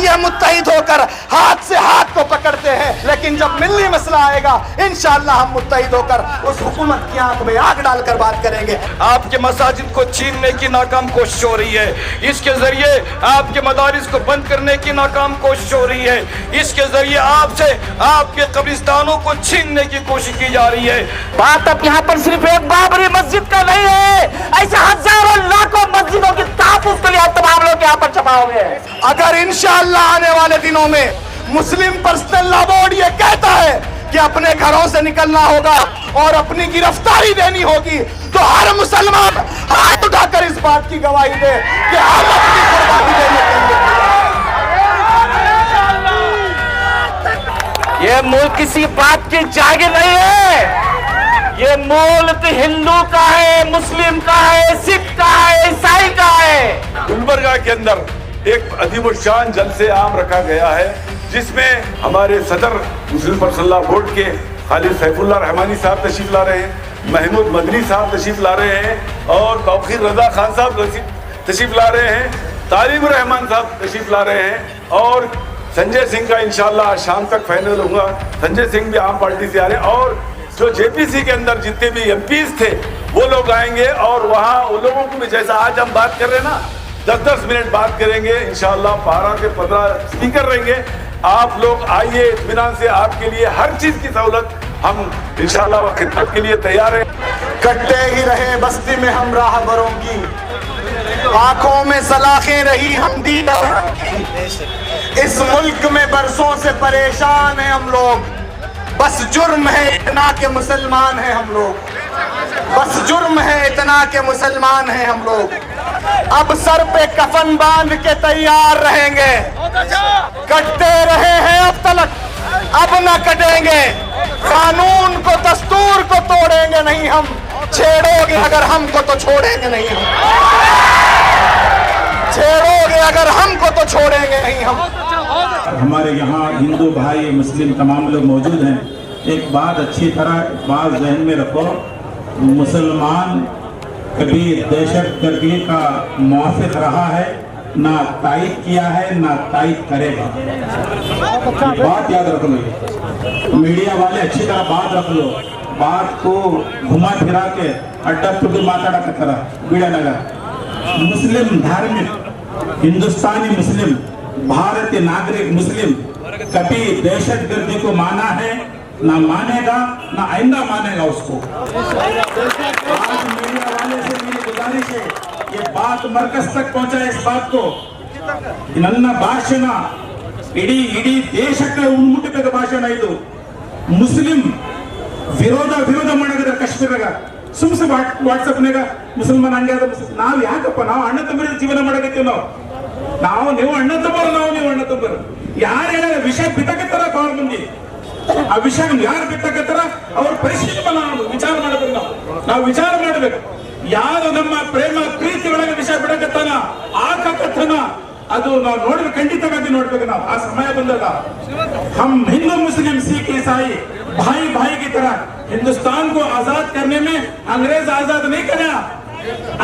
ये मुत्तहिद होकर हाथ से हाथ को पकड़ते हैं, लेकिन जब मिली मसला आएगा इंशाअल्लाह हम मुत्तहिद होकर उस हुकूमत की आंख में आग डालकर बात करेंगे। आपके मसाजिद को छीनने की नाकाम कोशिश हो रही है, इसके जरिए आपके मदारिस को बंद करने की नाकाम कोशिश हो रही है, इसके जरिए आपसे आपके कब्रिस्तानों को छीनने की कोशिश की जा रही है। बात अब यहाँ पर सिर्फ एक बाबरी मस्जिद का नहीं है, ऐसे हजारों लाखों मस्जिदों की तहफ्फुज़ के लिए आप तमाम लोग यहाँ पर जमा हुए हैं। अगर इंशाअल्लाह आने वाले दिनों में मुस्लिम पर्सनल लॉ बोर्ड ये कहता है कि अपने घरों से निकलना होगा और अपनी गिरफ्तारी देनी होगी, तो हर मुसलमान हाथ उठाकर इस बात की गवाही दे कि हम अपनी कुर्बानी देने के लिए। ये मुल्क किसी बात की जागीर नहीं है, ये मुल्क हिंदू का है, मुस्लिम का है, सिख का है, ईसाई का है। गुलबर्गा के अंदर एक अदीब शान जलसे आम रखा गया है, जिसमें हमारे सदर मुस्लिम पर्सनल लॉ बोर्ड के खालिद सैफुल्लाह रहमानी साहब तशरीफ ला रहे हैं, महमूद मदनी साहब तशरीफ ला रहे हैं और तौकीर रजा खान साहब तशरीफ ला रहे हैं, तालिब रहमान साहब तशरीफ ला रहे हैं और संजय सिंह का इंशाअल्लाह शाम तक फाइनल होगा। संजय सिंह भी आम पार्टी से आ रहे हैं और जो जेपीसी के अंदर जितने भी एमपीज थे वो लोग आएंगे और वहाँ उन लोगों को भी जैसा आज हम बात कर रहे हैं ना 10-10 मिनट बात करेंगे इंशाअल्लाह, 12 से 15 स्पीकर रहेंगे। आप लोग आइए इत्मीनान से, आपके लिए हर चीज की सहूलत हम इंशाअल्लाह खिदमत के लिए तैयार हैं। कटते ही रहे बस्ती में हम राहबरों की, आंखों में सलाखें रही हम दीदार की। इस मुल्क में बरसों से परेशान हैं हम लोग, बस जुर्म है इतना के मुसलमान हैं हम लोग, बस जुर्म है इतना के मुसलमान हैं हम लोग। अब सर पे कफन बांध के तैयार रहेंगे, कटते रहे हैं अब तलक, अब न कटेंगे। कानून को दस्तूर को तोड़ेंगे नहीं हम, छेड़ोगे अगर हमको तो छोड़ेंगे नहीं हम, छेड़ोगे अगर हमको तो छोड़ेंगे नहीं हम। हमारे यहाँ हिंदू भाई मुस्लिम तमाम लोग मौजूद हैं। एक बात अच्छी तरह बात जहन में रखो, मुसलमान कभी दहशतगर्दी का मुआफिक रहा है, ना तायद किया है, ना तायद करेगा। बात याद रख लो, मीडिया वाले अच्छी तरह बात रख लो, बात को घुमा फिरा के अड्डा फुड्डू माताड़ा की तरह बीड़ा लगा। मुस्लिम धार्मिक हिंदुस्तानी मुस्लिम भारतीय नागरिक मुस्लिम कभी दहशतगर्दी को माना है, ना मानेगा, ना आइंदा मानेगा उसको। आज मीडिया वाले से मेरी गुजारिश है, ये बात मरकज तक पहुंचाए इस बात को। ನನ್ನ ಭಾಷಣ ಇಡೀ ದೇಶಕ್ಕೆ ಉನ್ಮುಟ್ಟಬೇಕು ಭಾಷಣ ಇದು। ಮುಸ್ಲಿಂ ವಿರೋಧ ಮಾಡಿದ್ರೆ ಕಾಶ್ಮೀರಾಗ ಸುಮ್ಸೆ ವಾಟ್ಸಪ್ನಾಗ ಮುಸಲ್ಮಾನ್ ಹಂಗೆ ಅದ, ನಾವು ಯಾಕಪ್ಪ ನಾವು ಅಣ್ಣ ತಮ್ಮರ ಜೀವನ ಮಾಡಕತ್ತೀವಿ, ನಾವು ನೀವು ಅಣ್ಣ ತಮ್ಮರು, ನಾವು ನೀವು ಅಣ್ಣ ತಮ್ಮರು। ಯಾರು ಹೇಳಿದ್ರೆ ವಿಷಯ ಬಿತ್ತಕತ್ತಾರ ಕಾಲ್ ಮಂದಿ, ಆ ವಿಷಯ ಯಾರು ಬಿತ್ತಕತ್ತಾರ ಅವ್ರ ಪರಿಶೀಲನೆ ವಿಚಾರ ಮಾಡಬೇಕು, ನಾವು ವಿಚಾರ ಮಾಡಬೇಕು। ಯಾರು ನಮ್ಮ ಪ್ರೇಮ ಪ್ರೀತಿ ಒಳಗೆ ವಿಷಯ ಬಿಡಕತ್ತಾನ ಆಕಕತ್ತನ ಅದು ನಾವು ನೋಡ್ಬೇಕು, ಖಂಡಿತವಾಗಿ ನೋಡ್ಬೇಕು ನಾವು। ಆ ಸಮಯ ಬಂದಾಗ हम हिंदू मुस्लिम सिख ईसाई भाई भाई की तरह हिंदुस्तान को आजाद करने में अंग्रेज आजाद नहीं करा,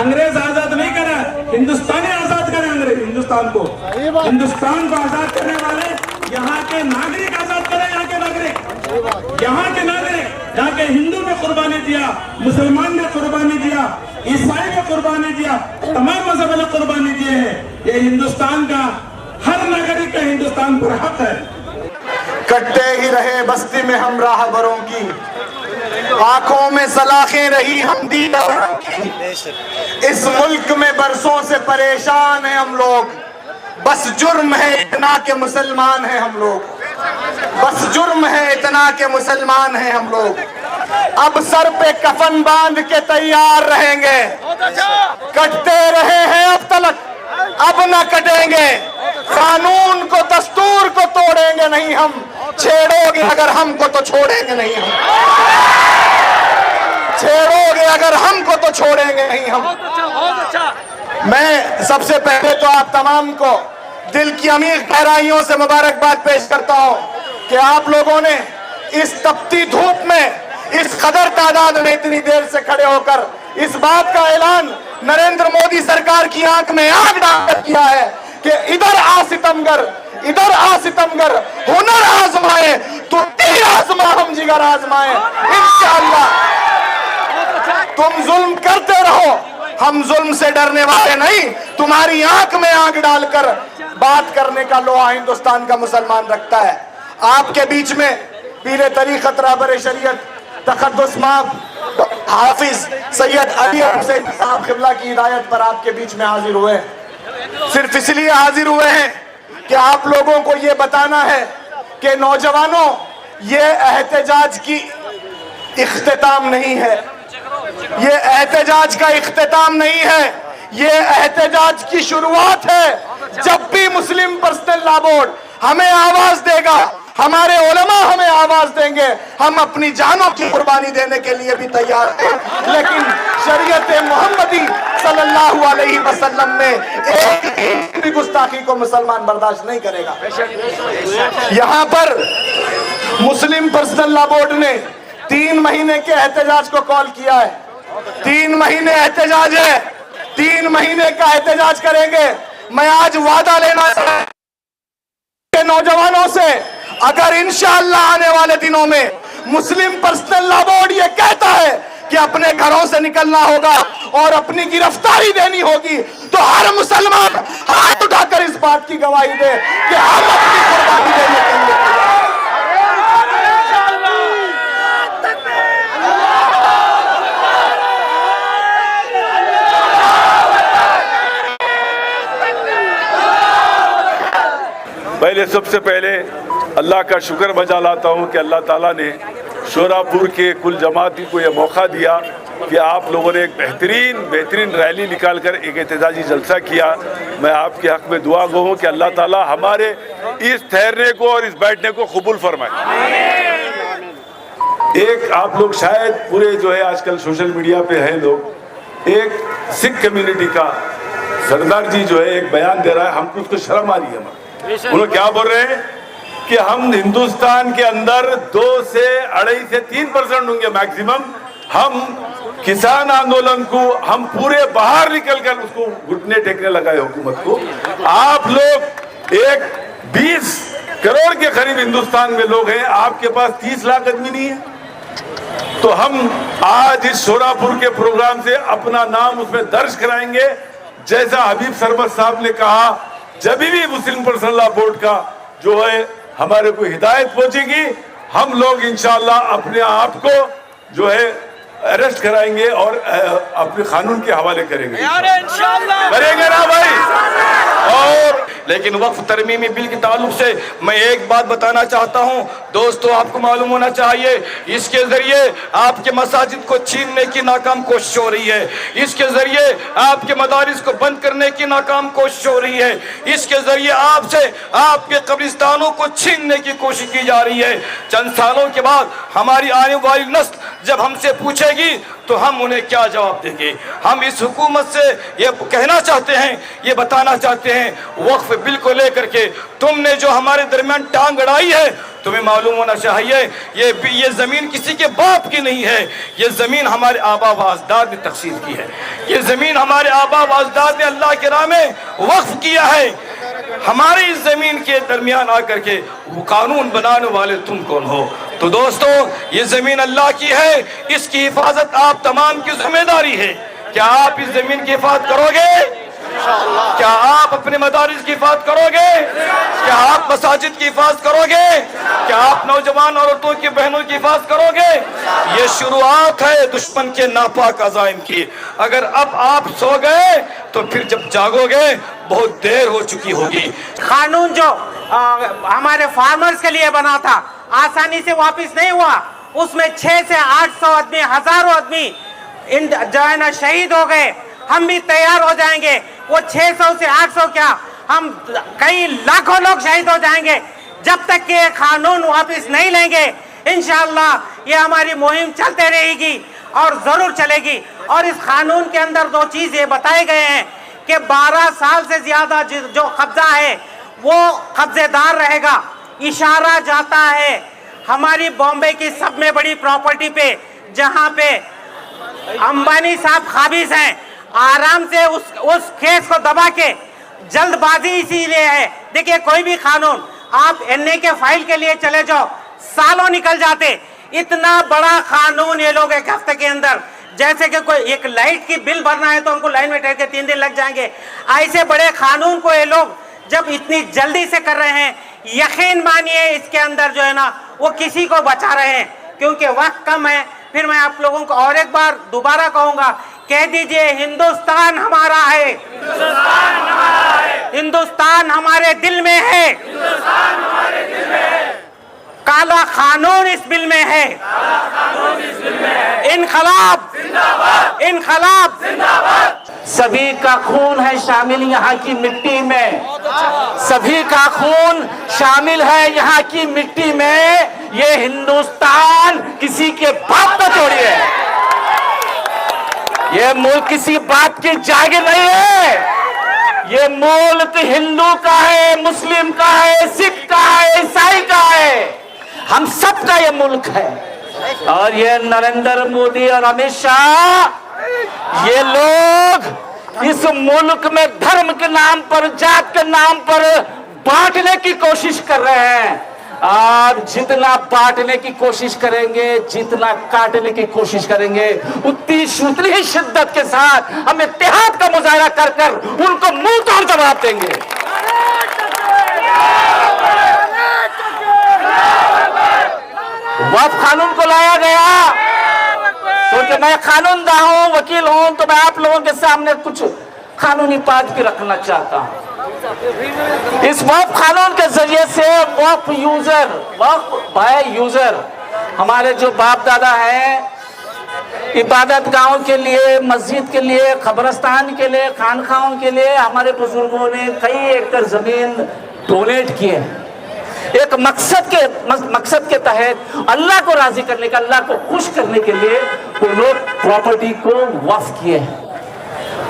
अंग्रेज आजाद नहीं करा, हिंदुस्तानी आजाद करे अंग्रेज हिंदुस्तान को आजाद करने वाले यहाँ के नागरिक आजाद करे। यहाँ के नागरिक यहाँ के हिंदू ने कुर्बानी दिया, मुसलमान ने कुर्बानी दिया, ईसाई ने कुर्बानी दिया, तमाम मजहब ने कुर्बानी दिए हैं। ये हिंदुस्तान का हर नागरिक का हिंदुस्तान पर हक है। कटते ही रहे बस्ती में हम राहबरों की, आंखों में सलाखें रही हम दीदार की। इस मुल्क में बरसों से परेशान हैं हम लोग, बस जुर्म है इतना के मुसलमान हैं हम लोग, बस जुर्म है इतना के मुसलमान हैं हम लोग। अब सर पे कफन बांध के तैयार रहेंगे, कटते रहे हैं अब तलक, अब न कटेंगे। कानून को दस्तूर को तोड़ेंगे नहीं हम, छेड़ोगे अगर हमको तो छोड़ेंगे नहीं हम, छेड़ोगे अगर हमको तो छोड़ेंगे नहीं हम। मैं सबसे पहले तो आप तमाम को दिल की अमीर गहराइयों से मुबारकबाद पेश करता हूं कि आप लोगों ने इस तपती धूप में इस कदर तादाद में इतनी देर से खड़े होकर इस बात का ऐलान नरेंद्र मोदी सरकार की आंख में आग डालकर किया है کہ ادھر آ ستمگر ہنر آزمائے تو تیر آزما ہم جگر آزمائے انشاءاللہ. تم ظلم کرتے رہو, ہم ظلم سے ڈرنے والے نہیں. تمہاری آنکھ میں آنکھ ڈال کر بات کرنے کا لوہا ہندوستان کا مسلمان رکھتا ہے. آپ کے بیچ میں پیر طریقت رہبر شریعت تقدس مآب حافظ سید علی حسین صاحب قبلہ کی ہدایت پر آپ کے بیچ میں حاضر ہوئے. صرف اس لیے حاضر ہوئے ہیں کہ آپ لوگوں کو یہ بتانا ہے کہ نوجوانوں, یہ احتجاج کی اختتام نہیں ہے, یہ احتجاج کا اختتام نہیں ہے, یہ احتجاج کی شروعات ہے. جب بھی مسلم پرسنل لا بورڈ ہمیں آواز دے گا, ہمارے علماء ہمیں آواز دیں گے, ہم اپنی جانوں کی قربانی دینے کے لیے بھی تیار ہیں. لیکن شریعت محمدی صلی اللہ علیہ وسلم میں ایک بھی گستاخی کو مسلمان برداشت نہیں کرے گا. یہاں پر مسلم پرسنل لا بورڈ نے 3 مہینے کے احتجاج کو کال کیا ہے. 3 مہینے احتجاج ہے, 3 مہینے کا احتجاج کریں گے. میں آج وعدہ لینا چاہتا ہوں نوجوانوں سے, اگر انشاءاللہ آنے والے دنوں میں مسلم پرسنل لا بورڈ یہ کہتا ہے کہ اپنے گھروں سے نکلنا ہوگا اور اپنی گرفتاری دینی ہوگی, تو ہر مسلمان ہاتھ اٹھا کر اس بات کی گواہی دے کہ ہم اپنی قربانی دینے کے لیے تیار ہیں. پہلے سب سے پہلے اللہ کا شکر بجا لاتا ہوں کہ اللہ تعالیٰ نے شورا-پور کے کل جماعتی کو یہ موقع دیا کہ آپ لوگوں نے ایک بہترین ریلی نکال کر ایک احتجاجی جلسہ کیا. میں آپ کے حق میں دعا گو ہوں کہ اللہ تعالیٰ ہمارے اس ٹھہرنے کو اور اس بیٹھنے کو قبول فرمائے. ایک آپ لوگ شاید پورے جو ہے آج کل سوشل میڈیا پہ ہیں لوگ, ایک سکھ کمیونٹی کا سردار جی جو ہے ایک بیان دے رہا ہے, ہم کو اس کو شرم آ رہی ہے. انہوں کیا بول رہے ہیں کہ ہم ہندوستان کے اندر 2 سے 2.5 سے 3% ہوں گے میکسیمم, ہم کسان آندولن کو ہم پورے باہر نکل کر اس کو گھٹنے ٹیکنے لگائے حکومت کو. آپ لوگ ایک 20 کروڑ کے قریب ہندوستان میں لوگ ہیں, آپ کے پاس 30 لاکھ آدمی نہیں ہے. تو ہم آج اس شورا-پور کے پروگرام سے اپنا نام اس میں درج کرائیں گے. جیسا حبیب سرمد صاحب نے کہا, جب بھی مسلم پرسنل لا بورڈ کا جو ہے ہمارے کو ہدایت پہنچے گی, ہم لوگ انشاءاللہ اپنے آپ کو جو ہے اریسٹ کرائیں گے اور اپنے قانون کے حوالے کریں گے. کریں گے نا بھائی؟ اور لیکن وقف ترمیمی بل کے تعلق سے میں ایک بات بتانا چاہتا ہوں دوستو, آپ کو معلوم ہونا چاہیے اس کے ذریعے آپ کے مساجد کو چھیننے کی ناکام کوشش ہو رہی ہے, اس کے ذریعے آپ کے مدارس کو بند کرنے کی ناکام کوشش ہو رہی ہے, اس کے ذریعے آپ سے آپ کے قبرستانوں کو چھیننے کی کوشش کی جا رہی ہے. چند سالوں کے بعد ہماری آنے والی نسل جب ہم سے پوچھے گی تو ہم انہیں کیا جواب دیں گے؟ ہم اس حکومت سے یہ کہنا چاہتے ہیں, یہ بتانا چاہتے ہیں, وقف بل کو لے کر کے تم نے جو ہمارے درمیان ٹانگ اڑائی ہے, تمہیں معلوم ہونا چاہیے یہ زمین کسی کے باپ کی نہیں ہے, یہ زمین ہمارے آبا و اجداد نے تقسیم کی ہے, یہ زمین ہمارے آبا و اجداد نے اللہ کے راہ میں وقف کیا ہے. ہماری اس زمین کے درمیان آ کر کے وہ قانون بنانے والے تم کون ہو؟ تو دوستو, یہ زمین اللہ کی ہے, اس کی حفاظت آپ تمام کی ذمہ داری ہے. کیا آپ اس زمین کی حفاظت کرو گے؟ کیا آپ اپنے مدارس کی حفاظت کرو گے؟ کیا آپ مساجد کی حفاظت کرو گے؟ کیا آپ نوجوان عورتوں کی بہنوں کی حفاظت کرو گے؟ یہ شروعات ہے دشمن کے ناپاک عزائم کی. اگر اب آپ سو گئے تو پھر جب جاگو گے بہت دیر ہو چکی ہوگی. قانون جو ہمارے فارمرز کے لیے بنا تھا آسانی سے واپس نہیں ہوا. اس میں 600 سے 800 آدمی, ہزاروں آدمی جو ہے نا شہید ہو گئے. ہم بھی تیار ہو جائیں گے, وہ 600 سے 800 کیا, ہم کئی لاکھوں لوگ شہید ہو جائیں گے جب تک کہ قانون واپس نہیں لیں گے. انشاءاللہ یہ ہماری مہم چلتے رہے گی اور ضرور چلے گی. اور اس قانون کے اندر 2 چیزیں بتائے گئے ہیں کہ 12 سال سے زیادہ جو قبضہ ہے وہ قبضے دار رہے گا. اشارہ جاتا ہے ہماری بامبے کی سب میں بڑی پراپرٹی پہ, جہاں پہ امبانی صاحب قابض ہیں, آرام سے اس کیس کو دبا کے जल्दबाजी इसीलिए है। देखिए कोई भी कानून आप एनए के फाइल के लिए चले जाओ, सालों निकल जाते। इतना बड़ा कानून ये लोग एक हफ्ते के अंदर, जैसे कि कोई एक लाइट की बिल भरना है तो उनको लाइन में ठहर के 3 दिन लग जाएंगे। ऐसे बड़े कानून को ये लोग जब इतनी जल्दी से कर रहे हैं, यकीन मानिए इसके अंदर जो है ना वो किसी को बचा रहे हैं, क्योंकि वक्त कम है। फिर मैं आप लोगों को और एक बार दोबारा कहूंगा, कह दीजिए हिंदुस्तान हमारा है, हिंदुस्तान हमारे दिल में है, काला कानून इस बिल में है, इनकलाब इनकलाब। सभी का खून है शामिल यहाँ की मिट्टी में, सभी का खून शामिल है यहाँ की मिट्टी में। ये हिंदुस्तान किसी के बाप को छोड़िए, ये मुल्क किसी बाप की जागीर नहीं है। ये मुल्क हिंदू का है, मुस्लिम का है, सिख का है, ईसाई का है, हम सब का ये मुल्क है। और ये नरेंद्र मोदी और अमित शाह, ये लोग इस मुल्क में धर्म के नाम पर, जात के नाम पर बांटने की कोशिश कर रहे हैं। और जितना बांटने की कोशिश करेंगे, जितना काटने की कोशिश करेंगे, उतनी ही शिद्दत के साथ हम इत्तेहाद का मुजाहरा कर कर उनको मुंह तोड़ जवाब देंगे। वक्फ कानून को लाया गया क्योंकि मैं कानूनदा हूं, वकील हूं, तो मैं आप लोगों के सामने कुछ कानूनी बात भी रखना चाहता हूं। इस वक्फ कानून के जरिए से वक्फ बाय यूजर, हमारे जो बाप दादा हैं, इबादत गाहों के लिए, मस्जिद के लिए, कब्रिस्तान के लिए, खानखाहों के लिए हमारे बुजुर्गों ने कई एकड़ जमीन डोनेट किए। एक मकसद के तहत अल्लाह को राजी करने का, अल्लाह को खुश करने के लिए वो लोग प्रॉपर्टी को वक्फ किए हैं।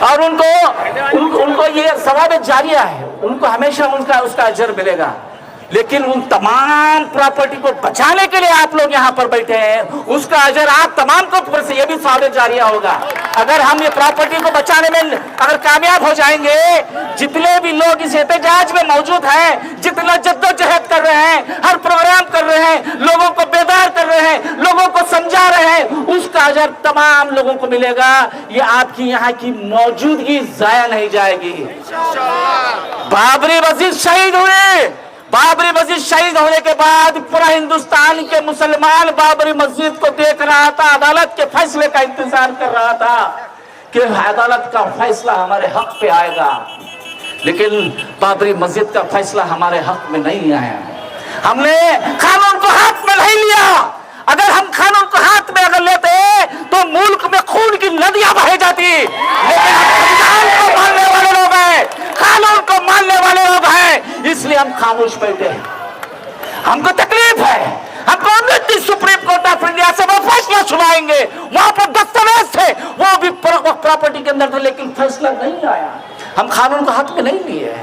और उनको ये सवाब जारिया है, उनको हमेशा उसका अजर मिलेगा। लेकिन उन तमाम प्रॉपर्टी को बचाने के लिए आप लोग यहाँ पर बैठे हैं, उसका अजर आप तमाम को ऊपर से ये भी सवाब जारिया होगा। अगर हम ये प्रॉपर्टी को बचाने में अगर कामयाब हो जाएंगे, जितने भी लोग इस एहतजाज में मौजूद हैं, जितना जद्दोजहद कर रहे हैं, हर प्रोग्राम कर रहे हैं, लोगों को बेदार कर रहे हैं, लोगों को समझा रहे हैं, उसका अजर तमाम लोगों को मिलेगा। ये आपकी यहाँ की मौजूदगी जाया नहीं जाएगी। बाबरी मस्जिद शहीद हुए, बाबरी मस्जिद शहीद होने के बाद पूरा हिंदुस्तान के मुसलमान बाबरी मस्जिद को देख रहा था, अदालत के फैसले का इंतजार कर रहा था कि अदालत का फैसला हमारे हक पे आएगा। लेकिन बाबरी मस्जिद का फैसला हमारे हक में नहीं आया। हमने कानून को हाथ में नहीं लिया। अगर हम कानून को हाथ में अगर लेते तो मुल्क में खून की नदियां बह जाती। लेकिन हम संविधान को मानने वाले लोग हैं, कानून को मानने वाले लोग हैं, इसलिए हम खामोश बैठे हैं। हमको तकलीफ है, हमको उम्मीद थी सुप्रीम कोर्ट ऑफ इंडिया से वो फैसला सुनाएंगे, वहां पर दस्तावेज थे, वो भी प्रॉपर्टी के अंदर थे, लेकिन फैसला नहीं आया। हम कानून को हाथ में नहीं लिए।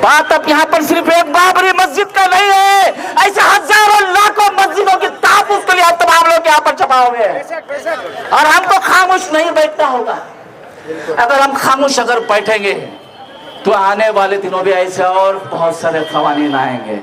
बात अब यहाँ पर सिर्फ एक बाबरी मस्जिद का नहीं है, ऐसे हजारों लाखों मस्जिदों की ताबूत के लिए आप तमाम लोग यहाँ पर जमा हुए हैं। और हमको खामोश नहीं बैठना होगा। अगर हम खामोश अगर बैठेंगे तो आने वाले दिनों में ऐसे और बहुत सारे कवानीन आएंगे।